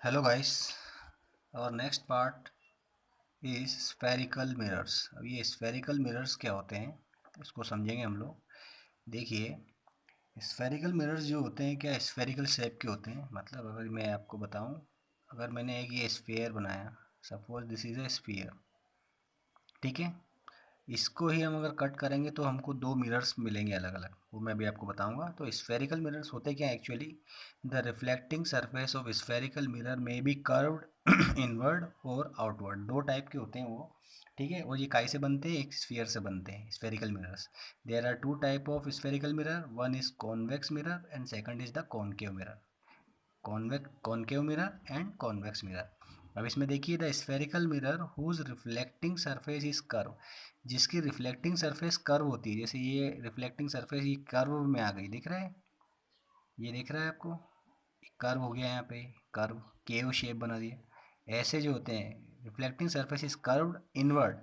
Hello guys. और next part is spherical mirrors. अब ये स्फेरिकल मिरर्स क्या होते हैं इसको समझेंगे हम लोग। देखिए, स्फेरिकल मिरर्स जो होते हैं क्या स्फेरिकल शेप के होते हैं। मतलब अगर मैं आपको बताऊं, अगर मैंने एक ये स्फीयर बनाया, suppose this is a sphere, ठीक है। इसको ही हम अगर कट करेंगे तो हमको दो मिरर्स मिलेंगे अलग अलग, वो मैं भी आपको बताऊंगा। तो स्फेरिकल मिरर्स होते क्या actually, the reflecting surface of spherical mirror में बी कर्व्ड इनवर्ड और आउटवर्ड, दो टाइप के होते हैं वो, ठीक है। और ये काई से बनते हैं, एक स्फीयर से बनते हैं spherical mirrors. There are two type of spherical mirror, one is convex mirror and second is the concave mirror. Concave mirror and convex mirror. अब इसमें देखिए, the spherical mirror whose reflecting surface is curve, जिसकी reflecting surface curve होती है। जैसे ये reflecting surface ये curve में आ गई, दिख रहा है, ये दिख रहा है आपको, कर्व हो गया यहाँ पे, कर्व केव शेप बना दिया। ऐसे जो होते हैं reflecting surface is curved inward,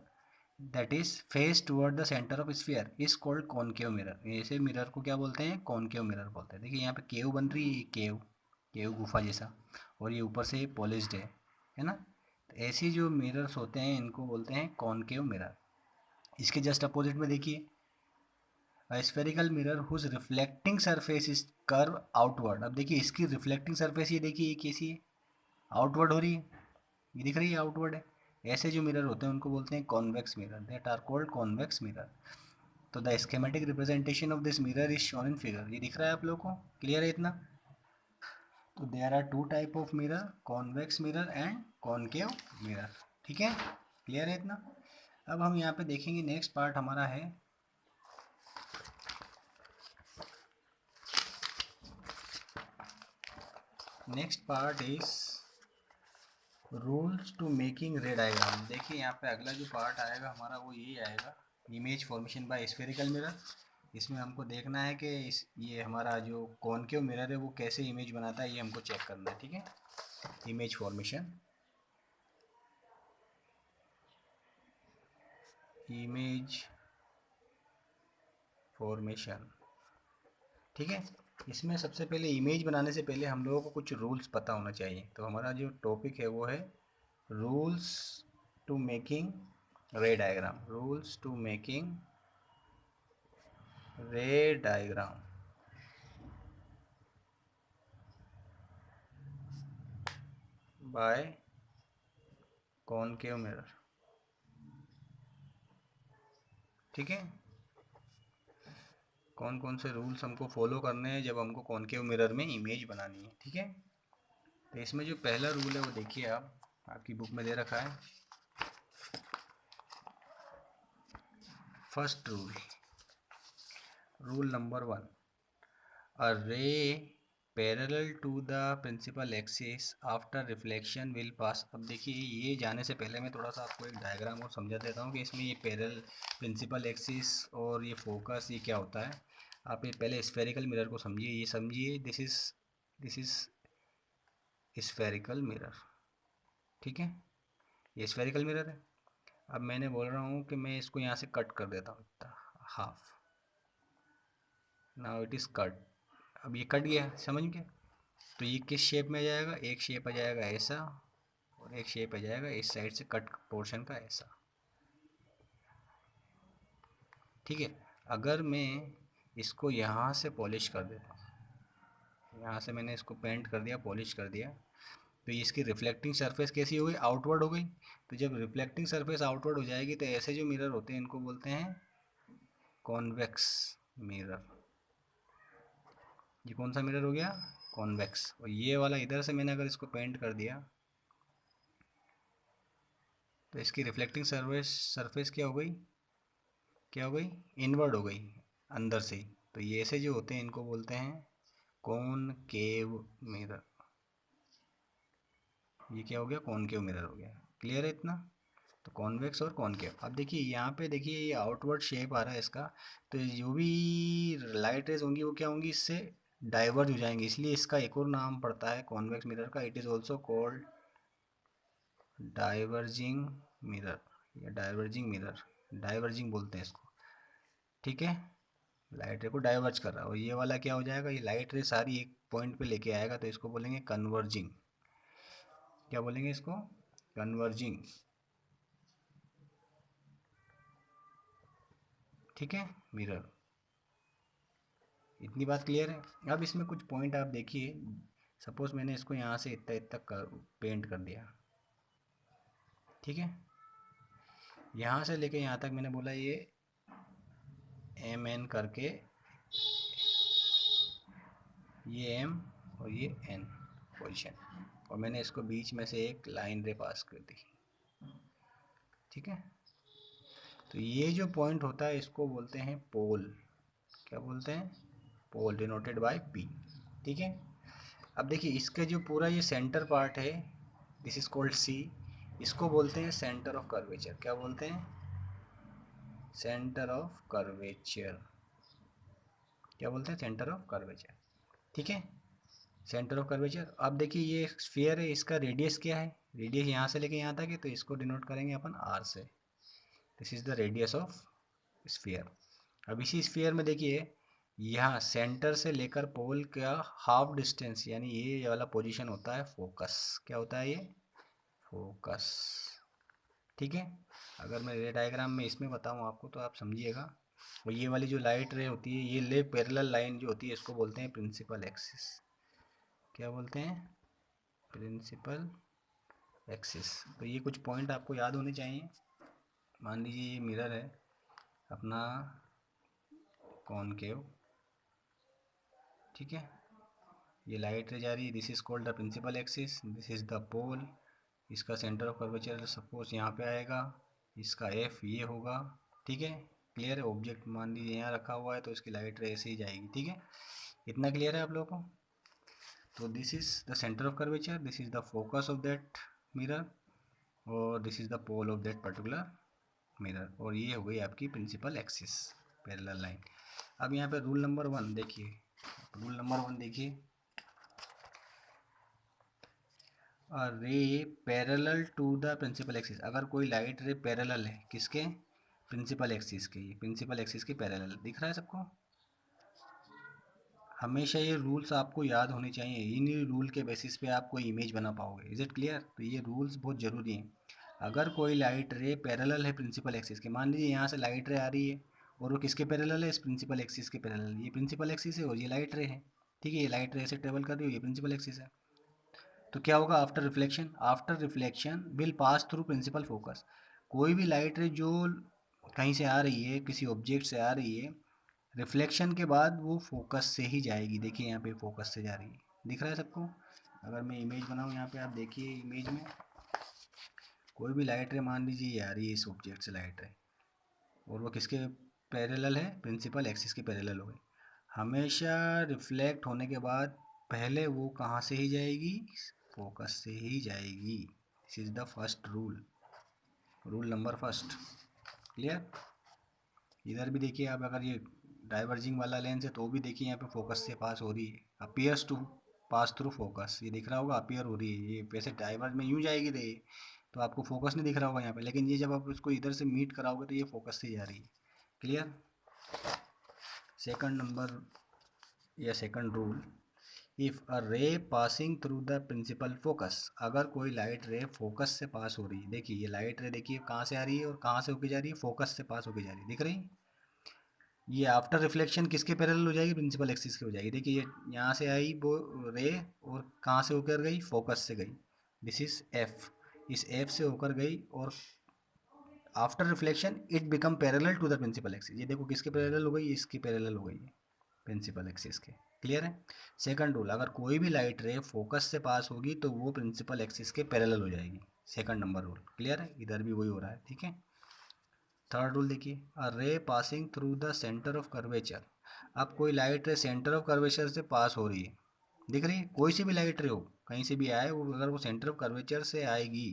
that is face toward the centre of sphere is called concave mirror. ऐसे मिरर को क्या बोलते हैं, कॉनकेव मिरर बोलते हैं। देखिए यहाँ पे केव बन रही है, केव केव गुफा जैसा, और ये ऊपर से पॉलिश्ड है ना। तो ऐसी जो मिरर्स होते हैं इनको बोलते हैं कॉनकेव मिरर। इसके जस्ट अपोजिट में देखिए, spherical mirror whose reflecting surface is curve outward. अब देखिए इसकी रिफ्लेक्टिंग सरफेस ये देखिए, ये कैसी है, आउटवर्ड हो रही है, ये दिख रही है आउटवर्ड है। ऐसे जो मिरर होते हैं उनको बोलते हैं convex mirror, that are called convex mirror. तो the schematic representation of this mirror is shown in figure. ये दिख रहा है आप लोगों को, क्लियर है इतना। तो there are two type of mirror, convex mirror and concave mirror, ठीक है, क्लियर है इतना। अब हम यहाँ पे देखेंगे नेक्स्ट पार्ट हमारा है, next part is rules to making ray diagram. देखिए यहाँ पे अगला जो पार्ट आएगा हमारा वो यही आएगा, image formation bye spherical mirror. इसमें हमको देखना है कि ये हमारा जो कॉनकेव मिरर है वो कैसे इमेज बनाता है, ये हमको चेक करना है, ठीक है। इमेज फॉर्मेशन, इमेज फॉर्मेशन, ठीक है। इसमें सबसे पहले इमेज बनाने से पहले हम लोगों को कुछ रूल्स पता होना चाहिए। तो हमारा जो टॉपिक है वो है rules to making ray diagram, rules to making ray diagram by concave mirror, ठीक है। कौन कौन से रूल्स हमको फॉलो करने हैं जब हमको कॉनकेव मिरर में इमेज बनानी है, ठीक है। तो इसमें जो पहला रूल है वो देखिए, आप आपकी बुक में दे रखा है। First rule, rule number one, a ray parallel to the principal axis after reflection will pass। अब देखिए ये जाने से पहले मैं थोड़ा सा आपको एक डायग्राम और समझा देता हूँ कि इसमें ये पैरेलल प्रिंसिपल एक्सिस और ये फोकस ये क्या होता है। आप ये पहले स्फेरिकल मिरर को समझिए, ये समझिए, दिस इज स्फेरिकल मिरर, ठीक है, ये स्फेरिकल मिरर है। अब मैंने बोल रहा हूँ कि मैं इसको यहाँ से कट कर देता हूँ इतना, half, now it is cut. अब ये कट गया, समझ गए। तो ये किस शेप में आ जाएगा, एक शेप आ जाएगा ऐसा, और एक शेप आ जाएगा इस साइड से कट पोर्शन का ऐसा, ठीक है। अगर मैं इसको यहाँ से पॉलिश कर देता हूँ, यहाँ से मैंने इसको पेंट कर दिया, पॉलिश कर दिया, तो ये इसकी रिफ्लेक्टिंग सरफेस कैसी हो गई, आउटवर्ड हो गई। तो जब रिफ्लेक्टिंग सरफेस आउटवर्ड हो जाएगी तो ऐसे जो मिरर होते हैं इनको बोलते हैं कॉन्वेक्स मिरर। ये कौन सा मिरर हो गया, कॉन्वेक्स। और ये वाला इधर से मैंने अगर इसको पेंट कर दिया तो इसकी रिफ्लेक्टिंग सरफेस क्या हो गई, क्या हो गई, इनवर्ड हो गई, अंदर से ही। तो ये ऐसे जो होते हैं इनको बोलते हैं कॉनकेव मिरर। ये क्या हो गया, कॉनकेव मिरर हो गया, क्लियर है इतना। तो कॉन्वेक्स और कॉनकेव। अब देखिए यहाँ पे देखिए ये आउटवर्ड शेप आ रहा है इसका, तो जो भी लाइट रेज होंगी वो क्या होंगी, इससे डाइवर्ज हो जाएंगी, इसलिए इसका एक और नाम पड़ता है कॉन्वेक्स मिरर का, it is also called diverging mirror या डाइवर्जिंग मिरर, डाइवर्जिंग बोलते हैं इसको, ठीक है। लाइट रे को डाइवर्ज कर रहा है। और ये वाला क्या हो जाएगा, ये लाइट रे सारी एक पॉइंट पे लेके आएगा तो इसको बोलेंगे कन्वर्जिंग। क्या बोलेंगे इसको, कन्वर्जिंग। ठीक है, मिरर। इतनी बात क्लियर है। अब इसमें कुछ पॉइंट आप देखिए, सपोज मैंने इसको यहाँ से इतना इतना पेंट कर दिया, ठीक है, यहाँ से लेके यहाँ तक मैंने बोला ये एम एन करके, ये एम और ये एन पोजीशन, और मैंने इसको बीच में से एक लाइन रे पास कर दी। ठीक है, तो ये जो पॉइंट होता है इसको बोलते हैं पोल। क्या बोलते हैं, पोल, डिनोटेड बाय पी। ठीक है, अब देखिए इसका जो पूरा ये सेंटर पार्ट है, दिस इज कॉल्ड सी, इसको बोलते हैं सेंटर ऑफ कर्वेचर। क्या बोलते हैं, सेंटर ऑफ कर्वेचर। क्या बोलते हैं, सेंटर ऑफ कर्वेचर। ठीक है, सेंटर ऑफ कर्वेचर। अब देखिए ये स्फीयर है, इसका रेडियस क्या है, रेडियस यहाँ से लेके यहाँ तक है, तो इसको डिनोट करेंगे अपन आर से। This is the radius of sphere. अब इसी स्फीयर में देखिए यहाँ सेंटर से लेकर पोल का हाफ डिस्टेंस, यानी ये वाला पोजीशन होता है फोकस। क्या होता है ये, फोकस। ठीक है, अगर मैं रे डायग्राम में इसमें बताऊँ आपको तो आप समझिएगा। और ये वाली जो लाइट रे होती है, ये ले पैरेलल लाइन जो होती है, इसको बोलते हैं प्रिंसिपल एक्सिस। क्या बोलते हैं, प्रिंसिपल एक्सिस। तो ये कुछ पॉइंट आपको याद होने चाहिए। मान लीजिए ये मिरर है अपना कॉनकेव, ठीक है, ये लाइट रे जा रही है, this is called the principal axis, this is the pole, इसका सेंटर ऑफ कर्वेचर सपोज यहाँ पे आएगा, इसका एफ ये होगा। ठीक है, क्लियर है। ऑब्जेक्ट मान लीजिए यहाँ रखा हुआ है तो इसकी लाइट रे ऐसे ही जाएगी। ठीक है, इतना क्लियर है आप लोगों को। तो this is the centre of curvature, this is the focus of that mirror, और this is the pole of that particular mirror, और ये हो गई आपकी प्रिंसिपल एक्सिस, पैरेलल लाइन। अब यहाँ पे रूल नंबर 1 देखिए, रूल नंबर 1 देखिए, ray parallel to the principal axis. अगर कोई लाइट रे पैरेलल है किसके, प्रिंसिपल एक्सिस के, प्रिंसिपल एक्सिस के पैरेलल, दिख रहा है सबको। हमेशा ये रूल्स आपको याद होने चाहिए, इन रूल के बेसिस पे आप कोई इमेज बना पाओगे। Is it clear. तो ये रूल्स बहुत ज़रूरी हैं। अगर कोई लाइट रे पैरेलल है प्रिंसिपल एक्सिस के, मान लीजिए यहाँ से लाइट रे आ रही है और वो किसके पैरेलल है, इस प्रिंसिपल एक्सिस के पैरेलल, ये प्रिंसिपल एक्सिस है और ये लाइट रे है। ठीक है, ये लाइट रे से ट्रेवल कर रही है, ये प्रिंसिपल एक्सिस है। तो क्या होगा, after reflection will pass through principal focus. कोई भी लाइट रे जो कहीं से आ रही है, किसी ऑब्जेक्ट से आ रही है, रिफ्लेक्शन के बाद वो फोकस से ही जाएगी। देखिए यहाँ पे फोकस से जा रही है, दिख रहा है सबको। अगर मैं इमेज बनाऊँ यहाँ पे, आप देखिए इमेज में कोई भी लाइट रे मान लीजिए ये आ रही है इस ऑब्जेक्ट से लाइट रे, और वो किसके पैरेलल है, प्रिंसिपल एक्सिस के पैरेलल हो गई। हमेशा रिफ्लेक्ट होने के बाद पहले वो कहाँ से ही जाएगी, फोकस से ही जाएगी। This is the first rule, rule number first. Clear. इधर भी देखिए आप, अगर ये डाइवर्जिंग वाला लेंस है तो भी देखिए यहाँ पे फोकस से पास हो रही है, appears to pass through focus, ये दिख रहा होगा, अपीयर हो रही है। ये वैसे डाइवर्ज में यूँ जाएगी रे, तो आपको फोकस नहीं दिख रहा होगा यहाँ पे, लेकिन ये जब आप उसको इधर से मीट कराओगे तो ये फोकस से जा रही है। क्लियर। सेकंड नंबर या second rule, if a ray passing through the principal focus. अगर कोई लाइट रे फोकस से पास हो रही है, देखिए ये लाइट रे देखिए कहाँ से आ रही है और कहाँ से होके जा रही है, फोकस से पास होके जा रही है, दिख रही है। ये आफ्टर रिफ्लेक्शन किसके पैरेलल हो जाएगी, प्रिंसिपल एक्सिस की हो जाएगी। देखिए ये यहाँ से आई वो रे और कहाँ से होकर गई, फोकस से गई, दिस इज एफ, इस एफ से होकर गई, और after reflection it become parallel to the principal axis. ये देखो किसके पैरेलल हो गई, इसके पैरेलल हो गई है, प्रिंसिपल एक्सिस के। क्लियर है। सेकंड रूल, अगर कोई भी लाइट रे फोकस से पास होगी तो वो प्रिंसिपल एक्सिस के पैरेलल हो जाएगी। Second number rule. क्लियर है, इधर भी वही हो रहा है। ठीक है। थर्ड रूल देखिए, a ray passing through the centre of curvature. अब कोई लाइट रे सेंटर ऑफ कर्वेचर से पास हो रही है, दिख रही है, कोई सी भी लाइट रे हो कहीं से भी आए, वो अगर वो सेंटर ऑफ कर्वेचर से आएगी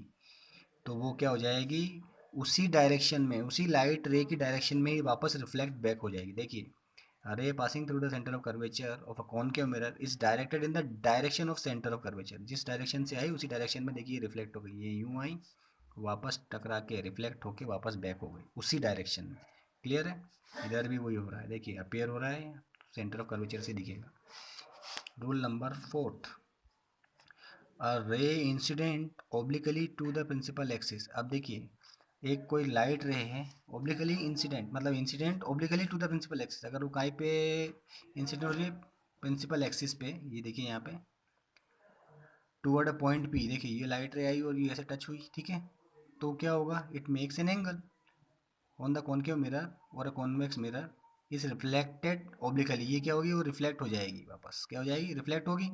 तो वो क्या हो जाएगी, उसी डायरेक्शन में, उसी लाइट रे की डायरेक्शन में ही वापस रिफ्लेक्ट बैक हो जाएगी। देखिए, a ray passing through the center of curvature of a concave mirror is directed in the direction of center of curvature। जिस डायरेक्शन से आई उसी डायरेक्शन में देखिए रिफ्लेक्ट हो गई, ये यूँ आई, वापस टकरा के रिफ्लेक्ट होके वापस बैक हो गई उसी डायरेक्शन में। क्लियर है। इधर भी वही हो रहा है, देखिए अपीयर हो रहा है, सेंटर ऑफ कर्वेचर से दिखेगा। Rule number fourth, a ray incident obliquely to the principal axis. अब देखिए, एक कोई लाइट रे है, ओब्लिकली इंसिडेंट मतलब incident obliquely to the principal axis, अगर वो कहीं पे इंसिडेंट हो रही है प्रिंसिपल एक्सिस पे, ये देखिए यहाँ पे टूवर्ड अ पॉइंट पी, देखिए ये लाइट रे आई और ये ऐसे टच हुई, ठीक है, तो क्या होगा, it makes an angle on the concave mirror और a convex mirror is reflected obliquely, ये क्या होगी, वो रिफ्लेक्ट हो जाएगी, वापस क्या हो जाएगी, रिफ्लेक्ट होगी।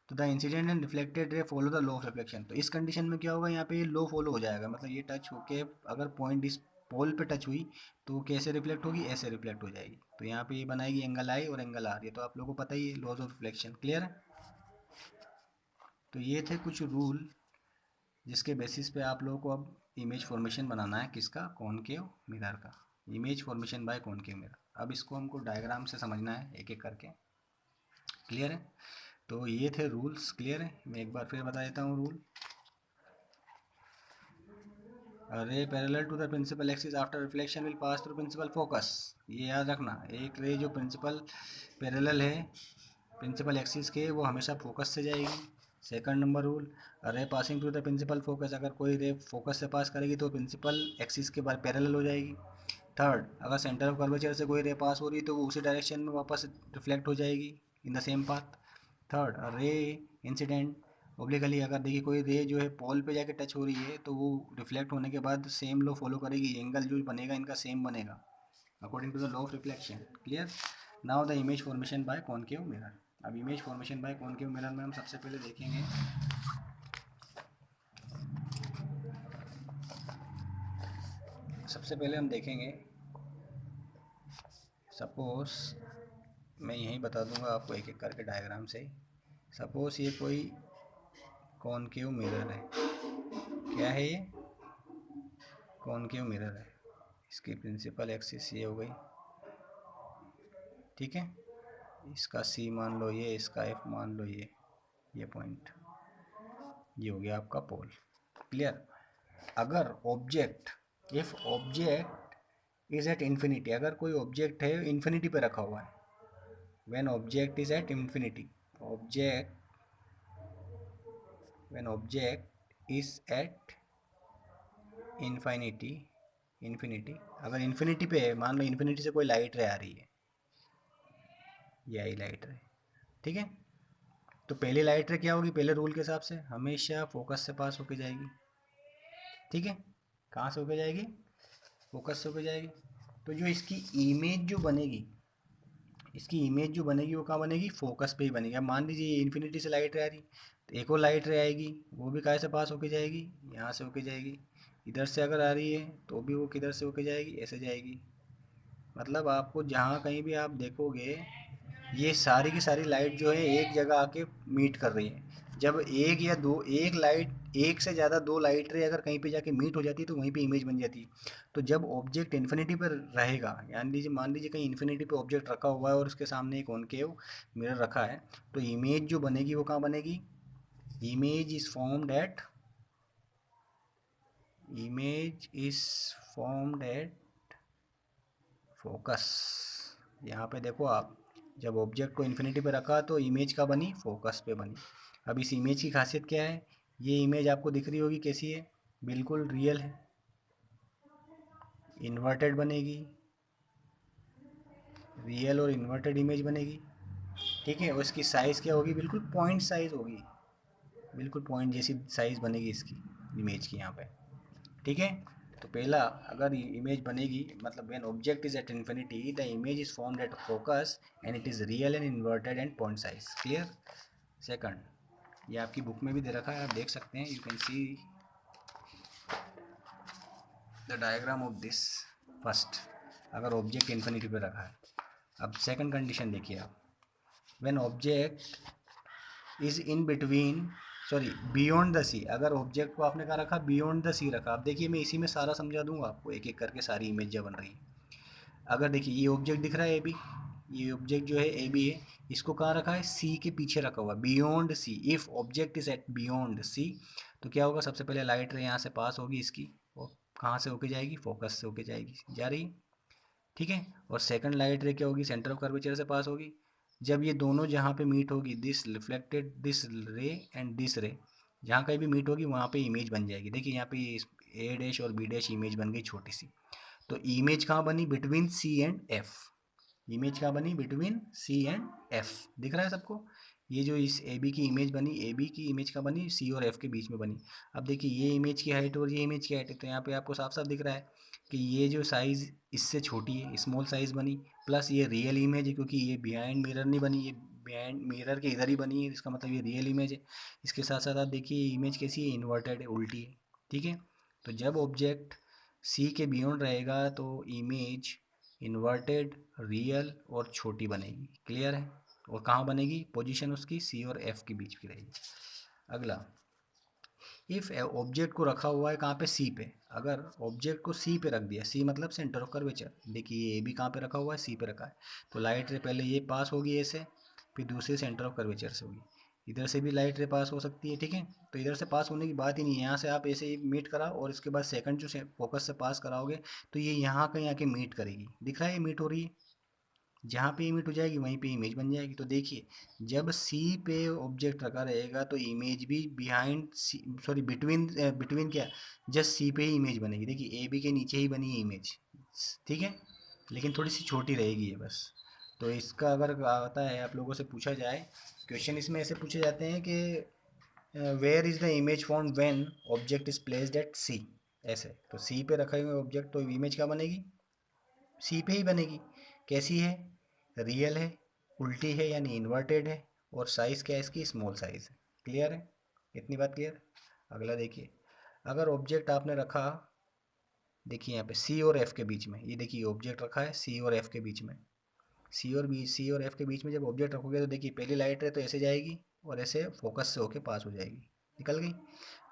तो the incident and reflected ray follow the law of reflection. तो इस कंडीशन में क्या होगा, यहाँ पे ये लॉ फॉलो हो जाएगा, मतलब ये टच होके अगर पॉइंट इस पोल पे टच हुई तो वो कैसे रिफ्लेक्ट होगी, ऐसे रिफ्लेक्ट हो जाएगी। तो यहाँ पे ये बनाएगी एंगल आई और एंगल आर, ये तो आप लोगों को पता ही है, लॉज ऑफ रिफ्लेक्शन, क्लियर है। तो ये थे कुछ रूल जिसके बेसिस पे आप लोगों को अब इमेज फॉर्मेशन बनाना है, किसका, कॉनकेव मिरर का, image formation by concave mirror. अब इसको हमको डायग्राम से समझना है एक एक करके, क्लियर है। तो ये थे रूल्स, क्लियर है। मैं एक बार फिर बता देता हूँ rule. Ray parallel to the principal axis after reflection will pass through principal focus, ये याद रखना, एक रे जो प्रिंसिपल पैरेलल है प्रिंसिपल एक्सिस के, वो हमेशा फोकस से जाएगी। Second number rule, ray passing through the principal focus, अगर कोई रे फोकस से पास करेगी तो प्रिंसिपल एक्सिस के बाद पैरेलल हो जाएगी। थर्ड, अगर सेंटर ऑफ कर्वेचर से कोई रे पास हो रही है तो वो उसी डायरेक्शन में वापस रिफ्लेक्ट हो जाएगी in the same path. Third, रे इंसिडेंट ओब्लिकली, अगर देखिए कोई रे जो है पॉल पे जाके टच हो रही है तो वो रिफ्लेक्ट होने के बाद सेम लॉ फॉलो करेगी, एंगल जो बनेगा इनका सेम बनेगा according to the law of reflection, clear. Now the image formation by concave mirror. अब image formation by concave mirror में हम सबसे पहले देखेंगे, सबसे पहले हम देखेंगे, सपोज मैं यहीं बता दूंगा आपको एक एक करके डायग्राम से। सपोज ये कोई कॉनकेव मिरर है, क्या है ये, कॉनकेव मिरर है, इसकी प्रिंसिपल एक्सिस ये हो गई, ठीक है, इसका सी मान लो ये, इसका एफ मान लो ये पॉइंट, ये हो गया आपका पोल, क्लियर। अगर object, if object is at infinity, अगर कोई ऑब्जेक्ट है इन्फिनिटी पे रखा हुआ है, when object is at infinity, object when object is at infinity, infinity, अगर इन्फिनिटी पे है, मान लो इन्फिनिटी से कोई लाइट रे आ रही है, ये आई लाइट रे, ठीक है, तो पहली लाइट रे क्या होगी, पहले रूल के हिसाब से हमेशा फोकस से पास होके जाएगी, ठीक है, कहाँ से होके जाएगी, फोकस से होके जाएगी। तो जो इसकी इमेज जो बनेगी, इसकी इमेज जो बनेगी वो कहाँ बनेगी, फोकस पे ही बनेगी। अब मान लीजिए ये इन्फिनिटी से लाइट रे आ रही, तो एक और लाइट रे आएगी, वो भी कहाँ से पास होके जाएगी, यहाँ से होके जाएगी। इधर से अगर आ रही है तो भी वो किधर से होके जाएगी, ऐसे जाएगी। मतलब आपको जहाँ कहीं भी आप देखोगे, ये सारी की सारी लाइट जो है एक जगह आके मीट कर रही है। जब एक या दो, एक लाइट, एक से ज़्यादा दो लाइट रे अगर कहीं पे जाके मीट हो जाती है तो वहीं पे इमेज बन जाती है। तो जब ऑब्जेक्ट इन्फिनिटी पर रहेगा, यानी लीजिए मान लीजिए कहीं इन्फिनिटी पे ऑब्जेक्ट रखा हुआ है और उसके सामने एक कॉनकेव मिरर रखा है, तो इमेज जो बनेगी वो कहाँ बनेगी, image is formed at, image is formed at focus. यहाँ पे देखो आप, जब ऑब्जेक्ट को इन्फिनिटी पे रखा तो इमेज का बनी, फोकस पे बनी। अब इस इमेज की खासियत क्या है, ये इमेज आपको दिख रही होगी कैसी है, बिल्कुल रियल है, इन्वर्टेड बनेगी, रियल और इन्वर्टेड इमेज बनेगी, ठीक है। और इसकी साइज़ क्या होगी, बिल्कुल पॉइंट साइज़ होगी, बिल्कुल पॉइंट जैसी साइज़ बनेगी इसकी इमेज की यहाँ पे, ठीक है। तो पहला, अगर इमेज बनेगी, मतलब when object is at infinity the image is formed at focus and it is real and inverted and point size, clear. Second, ये आपकी बुक में भी दे रखा है, आप देख सकते हैं, you can see the diagram of this. First, अगर ऑब्जेक्ट इन्फिनिटी पे रखा है। अब सेकंड कंडीशन देखिए आप, when object is in between, sorry beyond the C, अगर ऑब्जेक्ट को आपने कहा रखा बियॉन्ड द सी रखा। अब देखिए मैं इसी में सारा समझा दूंगा आपको एक एक करके, सारी इमेज जब बन रही है। अगर देखिए ये ऑब्जेक्ट दिख रहा है ए बी, ये ऑब्जेक्ट जो है ए बी है, इसको कहाँ रखा है, सी के पीछे रखा हुआ, beyond C. If object is at beyond C, तो क्या होगा, सबसे पहले लाइट रे यहाँ से पास होगी इसकी, और कहाँ से होके जाएगी, फोकस से होके जाएगी, जा रही, ठीक है। और सेकंड लाइट रे क्या होगी, सेंटर ऑफ कर्वेचर से पास होगी, जब ये दोनों जहाँ पे मीट होगी, दिस रिफ्लेक्टेड दिस रे एंड दिस रे, जहाँ कहीं भी मीट होगी वहाँ पे इमेज बन जाएगी। देखिए यहाँ पे ए डैश और बी डैश इमेज बन गई छोटी सी। तो इमेज कहाँ बनी? Between C and F. Image क्या बनी? Between C and F. दिख रहा है सबको? ये जो इस ए बी की इमेज बनी, ए बी की इमेज का बनी सी और एफ के बीच में बनी। अब देखिए ये इमेज की हाइट और ये इमेज की हाइट है, तो यहाँ पे आपको साफ साफ दिख रहा है कि ये जो साइज़ इससे छोटी है, स्मॉल साइज़ बनी, प्लस ये रियल इमेज है क्योंकि ये बिहाइंड मिरर नहीं बनी, ये बिहाइंड मिरर के इधर ही बनी है, इसका मतलब ये रियल इमेज है। इसके साथ साथ आप देखिए इमेज कैसी है? इन्वर्टेड है, उल्टी है। ठीक है, तो जब ऑब्जेक्ट सी के बियॉन्ड रहेगा तो इमेज इन्वर्टेड, रियल और छोटी बनेगी। क्लियर है? और कहाँ बनेगी? पोजीशन उसकी सी और एफ के बीच की रहेगी। अगला, इफ़ ऑब्जेक्ट को रखा हुआ है कहाँ पे? सी पे। अगर ऑब्जेक्ट को सी पे रख दिया, सी मतलब सेंटर ऑफ कर्वेचर, देखिए ये भी कहाँ पे रखा हुआ है? सी पे रखा है। तो लाइट रे पहले ये पास होगी ऐसे, फिर दूसरे सेंटर ऑफ कर्वेचर से होगी। इधर से भी लाइट रे पास हो सकती है। ठीक है, तो इधर से पास होने की बात ही नहीं है, यहाँ से आप ऐसे ही मीट कराओ और इसके बाद सेकंड जो फोकस से पास कराओगे तो ये यहाँ कहीं आके मीट करेगी। दिख रहा है ये मीट हो रही है? जहाँ पे इमेज हो जाएगी वहीं पे इमेज बन जाएगी। तो देखिए जब सी पे ऑब्जेक्ट रखा रहेगा तो इमेज भी बिहाइंड सी, सॉरी बिटवीन, बिटवीन क्या, जस्ट सी पे ही इमेज बनेगी। देखिए ए बी के नीचे ही बनी है इमेज। ठीक है, लेकिन थोड़ी सी छोटी रहेगी ये बस। तो इसका अगर आता है आप लोगों से पूछा जाए क्वेश्चन, इसमें ऐसे पूछे जाते हैं कि where is the image form when object is placed at C. ऐसे तो सी पे रखे हुए ऑब्जेक्ट तो इमेज क्या बनेगी? सी पे ही बनेगी। कैसी है? रियल है, उल्टी है यानी इन्वर्टेड है, और साइज़ क्या है इसकी? स्मॉल साइज़ है। क्लियर है? इतनी बात क्लियर? अगला देखिए, अगर ऑब्जेक्ट आपने रखा, देखिए यहाँ पे सी और एफ के बीच में, ये देखिए ऑब्जेक्ट रखा है सी और एफ के बीच में। सी और एफ के बीच में जब ऑब्जेक्ट रखोगे तो देखिए पहली लाइट है तो ऐसे जाएगी और ऐसे फोकस से होके पास हो जाएगी, निकल गई।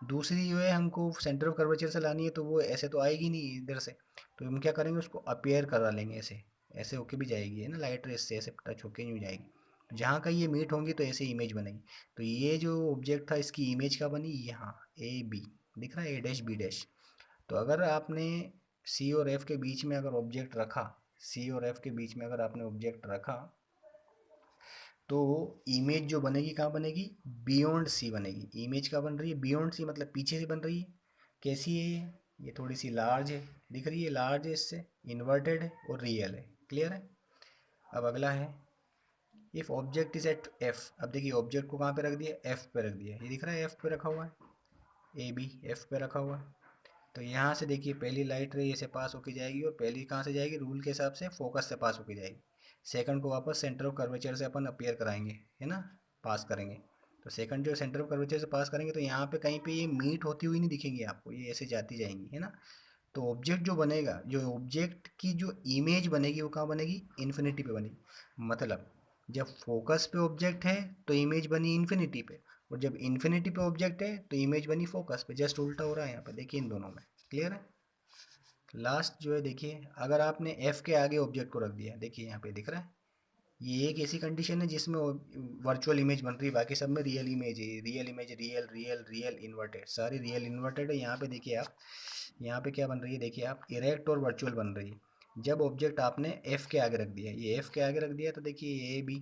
दूसरी जो है हमको सेंटर ऑफ कर्वेचर से लानी है तो वो ऐसे तो आएगी नहीं इधर से, तो हम क्या करेंगे? उसको अपीयर करा लेंगे ऐसे, ऐसे होके भी जाएगी, है ना, लाइट रेस से ऐसे टच होके नहीं जाएगी। तो जहाँ कहीं ये मीट होंगी तो ऐसे इमेज बनेगी। तो ये जो ऑब्जेक्ट था इसकी इमेज का बनी यहाँ ए बी, दिख रहा है? ए डैश बी डैश। तो अगर आपने सी और एफ के बीच में अगर ऑब्जेक्ट रखा, सी और एफ के बीच में अगर आपने ऑब्जेक्ट रखा तो इमेज जो बनेगी कहाँ बनेगी? बियॉन्ड सी बनेगी। इमेज कहाँ बन रही है? बियॉन्ड सी, मतलब पीछे से बन रही है। कैसी है ये थोड़ी सी लार्ज है, दिख रही है? लार्ज है, इससे इन्वर्टेड है और रियल है। क्लियर है? अब अगला है, if object is at F. अब देखिए ऑब्जेक्ट को कहाँ पे रख दिया? एफ पे रख दिया, ये दिख रहा है एफ पे रखा हुआ है, ए बी एफ पे रखा हुआ है। तो यहाँ से देखिए पहली लाइट रे से पास होके जाएगी और पहली कहाँ से जाएगी? रूल के हिसाब से फोकस से पास होके जाएगी। सेकंड को वापस सेंटर ऑफ कर्वेचर से अपन अपीयर कराएंगे, है ना, पास करेंगे। तो सेकंड जो सेंटर ऑफ कर्वेचर से पास करेंगे तो यहाँ पे कहीं पे ये मीट होती हुई नहीं दिखेंगी आपको, ये ऐसे जाती जाएंगी, है ना। तो ऑब्जेक्ट जो बनेगा, जो ऑब्जेक्ट की जो इमेज बनेगी वो कहाँ बनेगी? इन्फिनिटी पे बनेगी। मतलब जब फोकस पे ऑब्जेक्ट है तो इमेज बनी इन्फिनिटी पे, और जब इन्फिनिटी पे ऑब्जेक्ट है तो इमेज बनी फोकस पे। जस्ट उल्टा हो रहा है यहाँ पे, देखिए इन दोनों में। क्लियर है? लास्ट जो है देखिए, अगर आपने एफ के आगे ऑब्जेक्ट को रख दिया, देखिए यहाँ पे दिख रहा है, ये एक ऐसी कंडीशन है जिसमें वर्चुअल इमेज बन रही है, बाकी सब में रियल इमेज है। Real image, real real real inverted, सारी रियल इन्वर्टेड है। यहाँ पे देखिए आप, यहाँ पे क्या बन रही है? देखिए आप, इरेक्ट और वर्चुअल बन रही है जब ऑब्जेक्ट आपने एफ के आगे रख दिया। ये एफ के आगे रख दिया तो देखिए ए बी,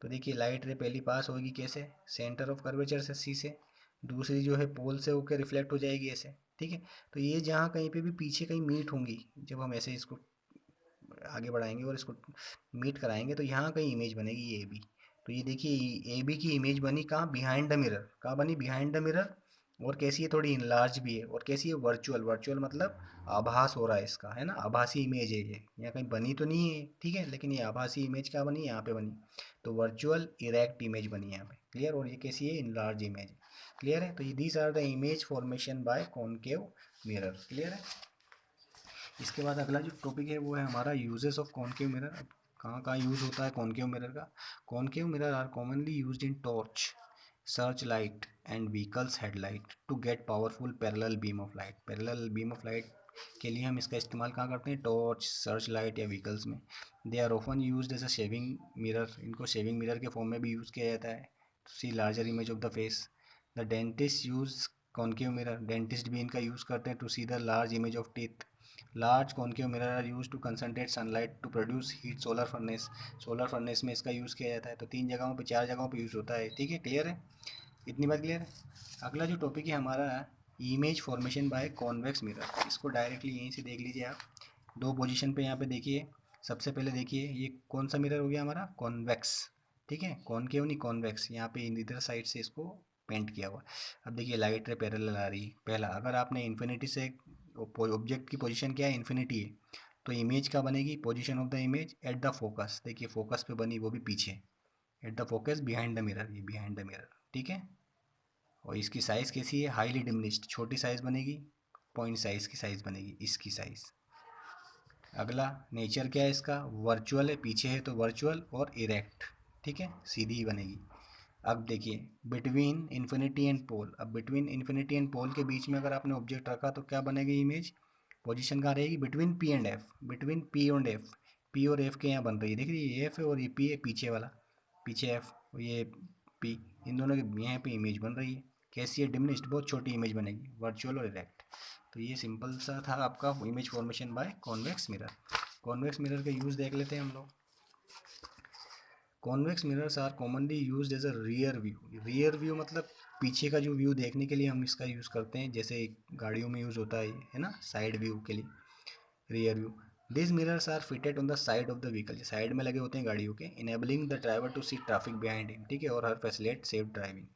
तो देखिए लाइट रे पहली पास होगी कैसे? सेंटर ऑफ कर्वेचर से सी से, दूसरी जो है पोल से होकर रिफ्लेक्ट हो जाएगी ऐसे। ठीक है, तो ये जहाँ कहीं पे भी पीछे कहीं मीट होंगी, जब हम ऐसे इसको आगे बढ़ाएंगे और इसको मीट कराएंगे तो यहाँ कहीं इमेज बनेगी ए बी। तो ये देखिए ए बी की इमेज बनी कहाँ? Behind the mirror. कहाँ बनी? Behind the mirror. और कैसी है? थोड़ी इनलार्ज भी है। और कैसी है? वर्चुअल। वर्चुअल मतलब आभास हो रहा है इसका, है ना, आभासी इमेज है ये, यहाँ कहीं बनी तो नहीं है, ठीक है, लेकिन ये आभासी इमेज क्या बनी? यहाँ पे बनी। तो वर्चुअल इरेक्ट इमेज बनी यहाँ पे। क्लियर? और ये कैसी है? Enlarge image. क्लियर है? तो ये these are the image formation by concave mirror. Clear है? इसके बाद अगला जो टॉपिक है वो है हमारा यूजेस ऑफ कॉनकेव मिरर। अब कहाँ कहाँ यूज़ होता है कॉनकेव मिरर का? Concave mirror are commonly used in torch, search light and vehicles headlight to get powerful parallel beam of light. Parallel beam of light के लिए हम इसका इस्तेमाल कहाँ करते हैं? टॉर्च, सर्च लाइट या व्हीकल्स में। They are often used as a shaving mirror. इनको शेविंग मिरर के फॉर्म में भी यूज़ किया जाता है to see larger image of the face. The dentist use concave mirror. Dentist भी इनका यूज़ करते हैं to see the large image of teeth. Large concave mirror are use to concentrate sunlight to produce heat. Solar furnace में इसका use किया जाता है। तो 3 जगहों पे 4 जगहों पे यूज़ होता है। ठीक है, क्लियर है, इतनी बात क्लियर है। अगला जो टॉपिक है हमारा image formation by convex mirror. इसको डायरेक्टली यहीं से देख लीजिए आप। 2 पोजीशन पे यहाँ पे देखिए। सबसे पहले देखिए ये कौन सा मिरर हो गया हमारा, कॉन्वेक्स। ठीक है, कॉनकेव नहीं कॉन्वेक्स। यहाँ पे इधर साइड से इसको पेंट किया हुआ। अब देखिए लाइट रे पैरेलल आ रही है। पहला, अगर आपने इन्फिनिटी से ऑब्जेक्ट की पोजीशन क्या है, इन्फिनिटी है, तो इमेज क्या बनेगी, position of the image at the focus. देखिए फोकस पे बनी, वो भी पीछे, at the focus behind the mirror, ये बिहाइंड द मिरर। ठीक है, और इसकी साइज़ कैसी है, हाईली डिमिनिश्ड, छोटी साइज़ बनेगी, पॉइंट साइज़ की साइज़ बनेगी, इसकी साइज़। अगला नेचर क्या है इसका, वर्चुअल है, पीछे है तो वर्चुअल, और इरेक्ट। ठीक है, सीधी ही बनेगी। अब देखिए बिटवीन इन्फिनिटी एंड पोल। अब बिटवीन इन्फिनिटी एंड पोल के बीच में अगर आपने ऑब्जेक्ट रखा तो क्या बनेगी इमेज, पोजीशन कहाँ रहेगी, between P and F. Between P and F, P और एफ के यहाँ बन रही है, देख रही है, एफ है और ये पी है पीछे वाला, पीछे एफ और ये पी, इन दोनों के यहाँ पे इमेज बन रही है। कैसी है, डिमिनिश्ड, बहुत छोटी इमेज बनेगी, वर्चुअल और इरेक्ट। तो ये सिंपल सा था आपका image formation by convex mirror. Convex mirror का यूज़ देख लेते हैं हम लोग। Convex mirrors are commonly used as a rear view. Rear view मतलब पीछे का जो व्यू देखने के लिए हम इसका यूज़ करते हैं, जैसे गाड़ियों में यूज़ होता है ना, साइड व्यू के लिए, rear view. This mirrors are fitted on the side of the vehicle, side में लगे होते हैं गाड़ियों के, enabling the driver to see traffic behind him. ठीक है, और हर facilitate safe driving.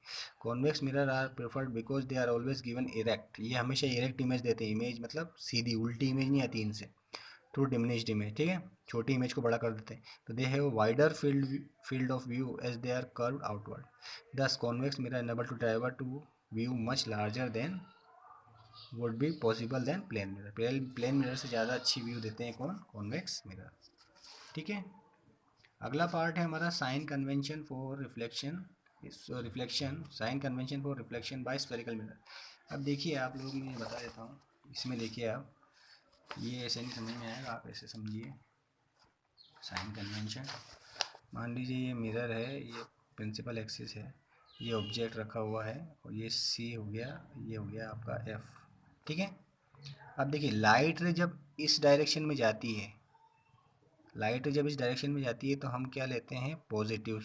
Convex mirror are preferred because they are always given erect. ये हमेशा इरेक्ट इमेज देते हैं, इमेज मतलब सीधी, उल्टी इमेज नहीं आती इनसे, थ्रू डिमिनिश्ड इमेज। ठीक है, छोटी इमेज को बड़ा कर देते हैं। तो they have wider field of view as they are curved outward. Thus convex mirror enable to driver to view much larger than would be possible than plain mirror. Plain mirror से ज़्यादा अच्छी view देते हैं कौन, convex mirror. ठीक है, अगला part है हमारा sign convention for reflection. Reflection, sign convention for reflection by spherical mirror. अब देखिए आप लोग, मैं बता देता हूँ। इसमें देखिए आप, ये ऐसे नहीं समझ में आएगा, आप ऐसे समझिए। साइन कन्वेंशन, मान लीजिए ये मिरर है, ये प्रिंसिपल एक्सिस है, ये ऑब्जेक्ट रखा हुआ है, और ये सी हो गया, ये हो गया आपका एफ। ठीक है, अब देखिए लाइट रे जब इस डायरेक्शन में जाती है, लाइट रे जब इस डायरेक्शन में जाती है तो हम क्या लेते हैं, positive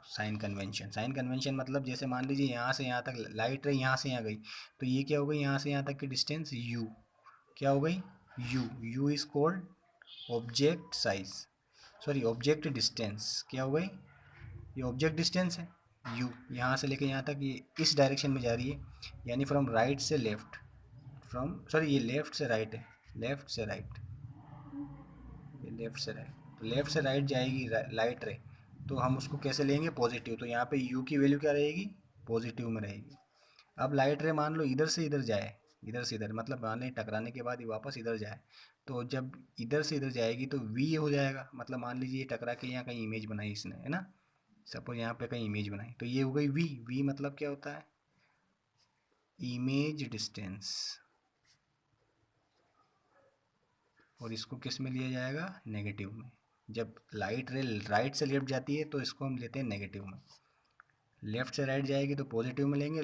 sign convention. Sign convention मतलब जैसे मान लीजिए यहाँ से यहाँ तक लाइट रे यहाँ से यहाँ गई, तो ये क्या हो गई, यहाँ से यहाँ तक की डिस्टेंस u, क्या हो गई, u is called object size, sorry object distance. क्या हो गई, ये ऑब्जेक्ट डिस्टेंस है u, यहाँ से लेके यहाँ तक, ये इस डायरेक्शन में जा रही है, यानी फ्रॉम राइट से लेफ्ट, फ्रॉम सॉरी ये लेफ्ट से राइट है, लेफ्ट से राइट, ये लेफ्ट से राइट, तो लेफ्ट से राइट जाएगी लाइट रे, तो हम उसको कैसे लेंगे, पॉजिटिव। तो यहाँ पे u की वैल्यू क्या रहेगी, पॉजिटिव में रहेगी। अब लाइट रे मान लो इधर से इधर जाए, इधर से इधर मतलब मान लें टकराने के बाद ये वापस इधर जाए, तो जब इधर से इधर जाएगी तो v हो जाएगा, मतलब मान लीजिए ये टकरा के यहाँ कहीं इमेज बनाई इसने, है ना, सपोज यहाँ पे कहीं इमेज बनाई, तो ये हो गई v मतलब क्या होता है, इमेज डिस्टेंस। और इसको किस में लिया जाएगा, नेगेटिव में। जब लाइट रे राइट से लेफ्ट जाती है तो इसको हम लेते हैं नेगेटिव में, लेफ्ट से राइट जाएगी तो पॉजिटिव में लेंगे,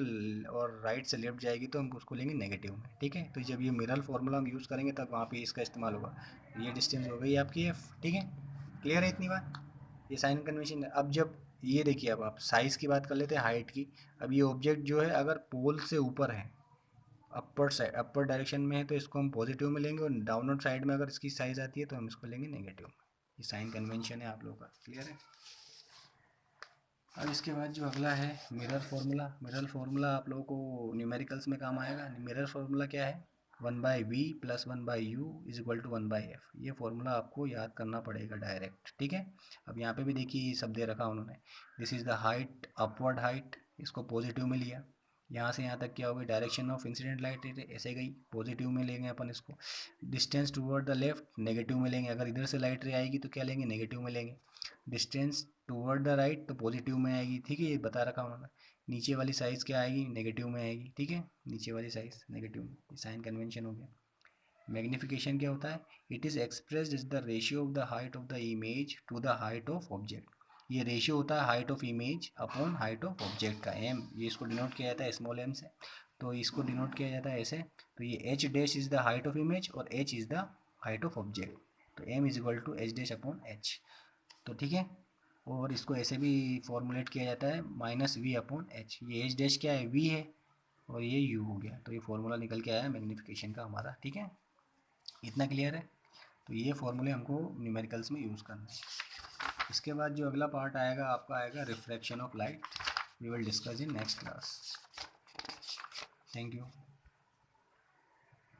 और राइट से लेफ्ट जाएगी तो हम उसको लेंगे नेगेटिव में। ठीक है, तो जब ये मिरर फार्मूला हम यूज़ करेंगे तब वहाँ पे इसका इस्तेमाल होगा। ये डिस्टेंस हो गई आपकी एफ। ठीक है, क्लियर है इतनी बात, ये साइन कन्वेंशन है। अब जब ये देखिए, अब आप साइज़ की बात कर लेते हैं, हाइट की। अब ये ऑब्जेक्ट जो है अगर पोल से ऊपर है, अपर साइड, अपर डायरेक्शन में है, तो इसको हम पॉजिटिव में लेंगे, और डाउनवर्ड साइड में अगर इसकी साइज़ आती है तो हम इसको लेंगे नेगेटिव में। ये साइन कन्वेंशन है आप लोगों का, क्लियर है। अब इसके बाद जो अगला है मिरर फार्मूला। मिरर फार्मूला आप लोगों को न्यूमेरिकल्स में काम आएगा। मिरर फार्मूला क्या है, 1/v + 1/u = 1/f। ये फार्मूला आपको याद करना पड़ेगा डायरेक्ट। ठीक है, अब यहाँ पे भी देखिए ये सब दे रखा उन्होंने, this is the height, upward height, इसको पॉजिटिव में लिया, यहाँ से यहाँ तक क्या होगी, डायरेक्शन ऑफ इंसिडेंट लाइट ऐसे गई, पॉजिटिव में लेंगे अपन इसको। Distance toward the left, negative में लेंगे, अगर इधर से लाइट रे आएगी तो क्या लेंगे, नेगेटिव में लेंगे। डिस्टेंस टूवर्ड द राइट तो पॉजिटिव में आएगी। ठीक है, ये बता रखा उन्होंने। नीचे वाली साइज़ क्या आएगी, नेगेटिव में आएगी। ठीक है, नीचे वाली साइज़ नेगेटिव में, ये साइन कन्वेंशन हो गया। मैग्नीफिकेशन क्या होता है, it is expressed as the ratio of the height of the image to the height of object. ये रेशियो होता है height of image upon height of object का, एम, ये इसको डिनोट किया जाता है स्मॉल एम से, तो इसको डिनोट किया जाता है ऐसे। तो ये h dash is the height of image और h is the height of object, तो m is equal to H dash upon H. तो ठीक है, और इसको ऐसे भी फॉर्मुलेट किया जाता है माइनस वी अपॉन एच। ये एच डैश क्या है, वी है, और ये यू हो गया, तो ये फॉर्मूला निकल के आया मैग्नीफिकेशन का हमारा। ठीक है, इतना क्लियर है। तो ये फॉर्मूले हमको न्यूमेरिकल्स में यूज़ करना है। इसके बाद जो अगला पार्ट आएगा आपका आएगा refraction of light. We will discuss in next class. Thank you.